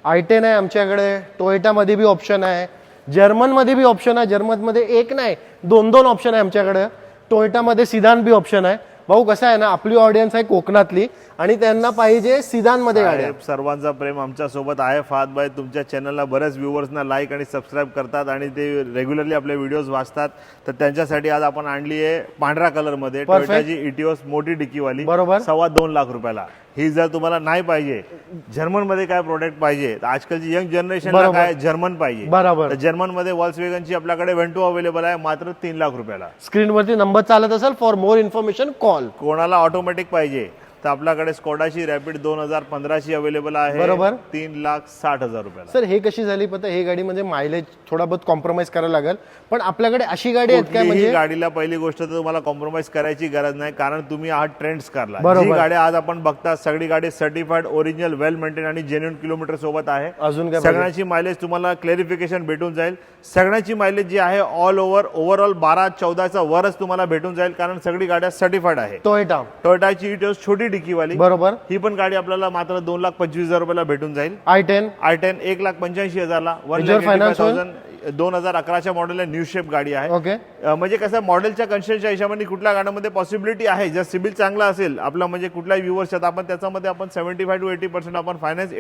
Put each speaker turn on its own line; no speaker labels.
i10 आहे आमच्याकडे, टोयोटामध्ये बी option आहे, जर्मनमध्ये बी ऑप्शन आहे. जर्मनमध्ये एक नाही दोन दोन ऑप्शन आहे आमच्याकडे. टोयोटामध्ये सिदान बी ऑप्शन आहे. भाऊ कसं आहे ना, आपली ऑडियन्स आहे कोकणातली आणि त्यांना पाहिजे सिदानमध्ये गाड्या.
सर्वांचा प्रेम आमच्या सोबत आहे. फात बाय तुमच्या चॅनलला बरेच व्ह्यूअर्सना लाईक आणि सबस्क्राईब करतात आणि ते रेग्युलरली आपले व्हिडिओज वाचतात. तर त्यांच्यासाठी आज आपण आणली आहे पांढऱ्या कलरमध्ये टोयोटाची इटिओस मोठी डिक्कीवाली,
बरोबर,
2.25 लाख रुपयाला. ही जर तुम्हाला नाही पाहिजे, जर्मनमध्ये काय प्रोडक्ट पाहिजे, तर आजकालची यंग जनरेशनला काय जर्मन पाहिजे,
बरोबर,
तर जर्मनमध्ये वॉल्क्सवॅगनची आपल्याकडे वेंटो अवेलेबल आहे मात्र 3 लाख रुपयाला.
स्क्रीनवरती नंबर चालत असेल. For more information call.
कोणाला ऑटोमॅटिक पाहिजे तर आपल्याकडे स्कोडाची रॅपिड 2015ची अवेलेबल आहे,
बरोबर,
3,60,000 रुपयाला.
सर हे कशी झाली पता, ही गाडी म्हणजे मायलेज थोडा बहुत कॉम्प्रोमाइज करायला लागेल, पण आपल्याकडे अशी गाडी आहेत काय म्हणजे
गाडीला पहिली गोष्ट तर तुम्हाला कॉम्प्रोमाइज करायची गरज नाही, कारण तुम्ही आहात ट्रेंड्स कारला.
बरोबर.
जी गाडी आज आपण बघता सगळी गाडी सर्टिफाईड, ओरिजिनल, वेल मेंटेन आणि जेन्युइन किलोमीटर सोबत आहे.
अजून काय
सगळ्यांची मायलेज तुम्हाला क्लॅरिफिकेशन भेटून जाईल. सगळ्यांची मायलेज जी आहे ऑल ओव्हरऑल 12-14चा वरच तुम्हाला भेटून जाईल, कारण सगळी गाड्या सर्टिफाईड आहे. टोयोटाची इटिओस छोटी डिक्कीवाली,
बरोबर,
ही पण गाडी आपल्याला मात्र 2,25,000 रुपयाला भेटून जाईल.
i10
1,85,000ला, 2011च्या मॉडेल न्यू शेप गाडी आहे.
ओके,
म्हणजे कसं मॉडेलच्या कन्स्ट्रक्शनच्या हिशोबाने कुठल्या गाड्यामध्ये पॉसिबिलिटी आहे, जर सिबिल चांगला असेल आपला, म्हणजे कुठल्याही व्ह्यूअर्स आपण त्याच्यामध्ये आपण 75 to 80% आपण फायनान्स